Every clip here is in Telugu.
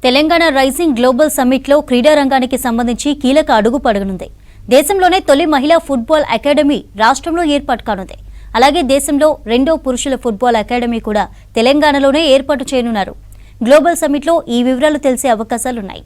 తెలంగాణ రైజింగ్ గ్లోబల్ సమ్మిట్లో క్రీడా రంగానికి సంబంధించి కీలక అడుగు పడనుంది. దేశంలోనే తొలి మహిళా ఫుట్బాల్ అకాడమీ రాష్ట్రంలో ఏర్పాటు కానుంది. అలాగే దేశంలో రెండో పురుషుల ఫుట్బాల్ అకాడమీ కూడా తెలంగాణలోనే ఏర్పాటు చేయనున్నారు. గ్లోబల్ సమ్మిట్లో ఈ వివరాలు తెలిసే అవకాశాలున్నాయి.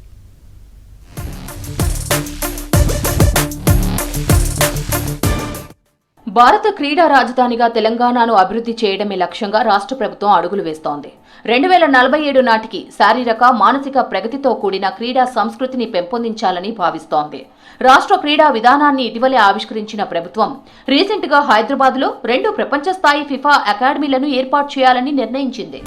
భారత క్రీడా రాజధానిగా తెలంగాణను అభివృద్ధి చేయడమే లక్ష్యంగా రాష్ట్ర ప్రభుత్వం అడుగులు వేస్తోంది. 2047 నాటికి శారీరక, మానసిక ప్రగతితో కూడిన క్రీడా సంస్కృతిని పెంపొందించాలని భావిస్తోంది. రాష్ట్ర క్రీడా విధానాన్ని ఇటీవలే ఆవిష్కరించిన ప్రభుత్వం రీసెంట్ గా హైదరాబాద్ లో 2 ప్రపంచ స్థాయి ఫిఫా అకాడమీలను ఏర్పాటు చేయాలని నిర్ణయించింది.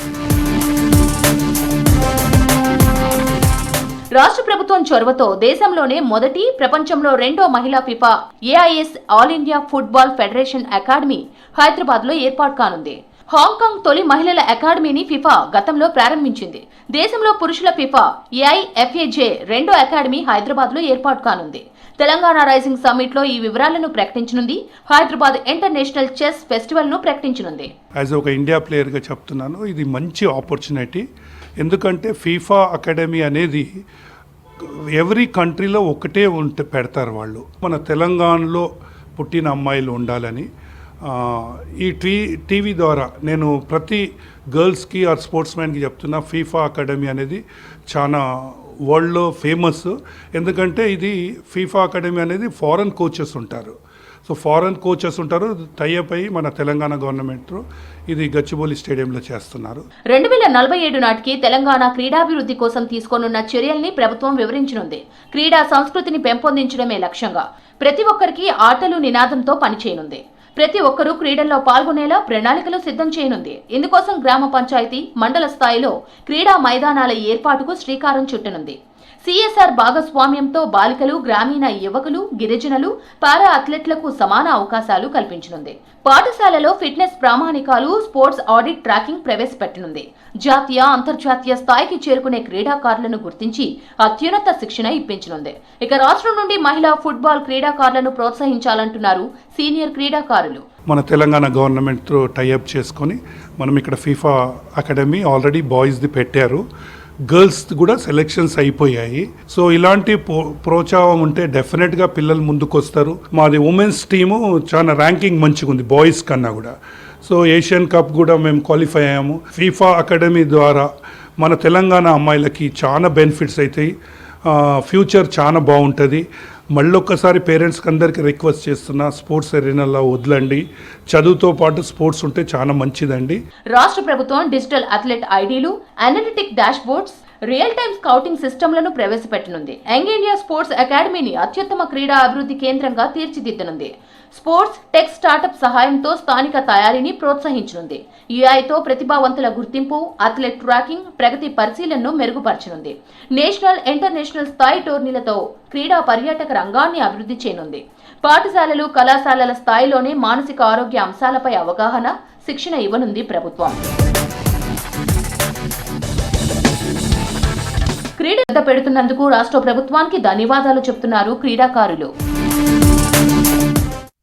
రాష్ట్ర ప్రభుత్వం చొరవతో దేశంలోనే మొదటి, ప్రపంచంలో రెండో మహిళా FIFA AIS all India football federation academy Hyderabad లో ఏర్పాటు కానుంది. హాంకాంగ్ తొలి మహిళల అకాడమీని ఫిఫా గతంలో ప్రారంభించింది. దేశంలో పురుషుల ఫిఫా ఏఐఎఫ్ఏజే రెండో అకాడమీ హైదరాబాద్ లో ఏర్పాటు కానుంది. తెలంగాణ రైజింగ్ సమ్మిట్ లో ఈ వివరాలను ప్రకటించనుంది. హైదరాబాద్ ఇంటర్నేషనల్ చెస్ ఫెస్టివల్ ను ప్రకటించనుంది. యాజ్ ఒక ఇండియా ప్లేయర్ గా చెప్తున్నాను, ఇది మంచి ఆపర్చునిటీ. ఎందుకంటే ఫీఫా అకాడమీ అనేది ఎవ్రీ కంట్రీలో ఒకటే పెడతారు వాళ్ళు. మన తెలంగాణలో పుట్టిన అమ్మాయిలు ఉండాలని ఈ టీవీ ద్వారా నేను ప్రతి గర్ల్స్కి ఆర్ స్పోర్ట్స్ మ్యాన్కి చెప్తున్నా, ఫీఫా అకాడమీ అనేది చాలా వరల్డ్లో ఫేమస్. ఎందుకంటే ఇది ఫీఫా అకాడమీ అనేది ఫారెన్ కోచెస్ ఉంటారు. సో ఫారెన్ కోచెస్ ఉంటారు, టైఅప్ అయ్యి మన తెలంగాణ గవర్నమెంట్ ఇది గచ్చిబౌలి స్టేడియంలో చేస్తున్నారు. 2047 నాటికి తెలంగాణ క్రీడాభివృద్ధి కోసం తీసుకోనున్న చర్యల్ని ప్రభుత్వం వివరించనుంది. క్రీడా సంస్కృతిని పెంపొందించడమే లక్ష్యంగా ప్రతి ఒక్కరికి ఆటలు నినాదంతో పనిచేయనుంది. ప్రతి ఒక్కరూ క్రీడల్లో పాల్గొనేలా ప్రణాళికలు సిద్ధం చేయనుంది. ఇందుకోసం గ్రామ పంచాయతీ, మండల స్థాయిలో క్రీడా మైదానాల ఏర్పాటుకు శ్రీకారం చుట్టనుంది. సిఎస్ఆర్ భాగస్వామ్యంతో బాలికలు, గ్రామీణ యువకులు, గిరిజనులు, పారా అథ్లెట్లకు సమాన అవకాశాలు కల్పించనుంది. పాఠశాలలో ఫిట్నెస్ ప్రామాణికాలు, స్పోర్ట్స్ ఆడిట్ ట్రాకింగ్ ప్రవేశపెట్టనుంది. జాతీయ, అంతర్జాతీయ స్థాయికి చేరుకునే క్రీడాకారులను గుర్తించి అత్యున్నత శిక్షణ ఇప్పించనుంది. ఇక రాష్ట్రం నుండి మహిళా ఫుట్బాల్ క్రీడాకారులను ప్రోత్సహించాలంటున్నారు సీనియర్ క్రీడాకారులు. మన తెలంగాణ గవర్నమెంట్ టైఅప్ చేసుకొని మనం ఇక్కడ ఫీఫా అకాడమీ ఆల్రెడీ బాయ్స్ది పెట్టారు. గర్ల్స్ కూడా సెలెక్షన్స్ అయిపోయాయి. సో ఇలాంటి ప్రోత్సాహం ఉంటే డెఫినెట్గా పిల్లలు ముందుకు వస్తారు. మాది ఉమెన్స్ టీము చాలా ర్యాంకింగ్ మంచిగా ఉంది బాయ్స్ కన్నా కూడా. సో ఏషియన్ కప్ కూడా మేము క్వాలిఫై అయ్యాము. ఫీఫా అకాడమీ ద్వారా మన తెలంగాణ అమ్మాయిలకి చాలా బెనిఫిట్స్ అవుతాయి. ఫ్యూచర్ చాలా బాగుంటుంది. మళ్ళొక్కసారి పేరెంట్స్కి అందరికీ రిక్వెస్ట్ చేస్తున్నా, స్పోర్ట్స్ ఎరీనాలో వదలండి. చదువుతో పాటు స్పోర్ట్స్ ఉంటే చాలా మంచిదండి. రాష్ట్ర ప్రభుత్వం డిజిటల్ అథ్లెట్ ఐడీలు, analytic dashboards, real time scouting సిస్టమ్లను ప్రవేశపెట్టనుంది. యంగ్ ఇండియా స్పోర్ట్స్ అకాడమీని అత్యుత్తమ క్రీడా అభివృద్ధి కేంద్రంగా తీర్చిదిద్దనుంది. స్పోర్ట్స్ టెక్ స్టార్టప్ సహాయంతో స్థానిక తయారీని ప్రోత్సహించనుంది. యూఐతో ప్రతిభావంతుల గుర్తింపు, అథ్లెట్ ట్రాకింగ్, ప్రగతి పరిశీలనను మెరుగుపరచనుంది. నేషనల్, ఇంటర్నేషనల్ స్థాయి టోర్నీలతో క్రీడా పర్యాటక రంగాన్ని అభివృద్ధి చేయనుంది. పాఠశాలలు, కళాశాలల స్థాయిలోనే మానసిక ఆరోగ్య అంశాలపై అవగాహన, శిక్షణ ఇవ్వనుంది ప్రభుత్వం. క్రీడ పెడుతున్నందుకు రాష్ట్ర ప్రభుత్వానికి ధన్యవాదాలు చెప్తున్నారు క్రీడాకారులు.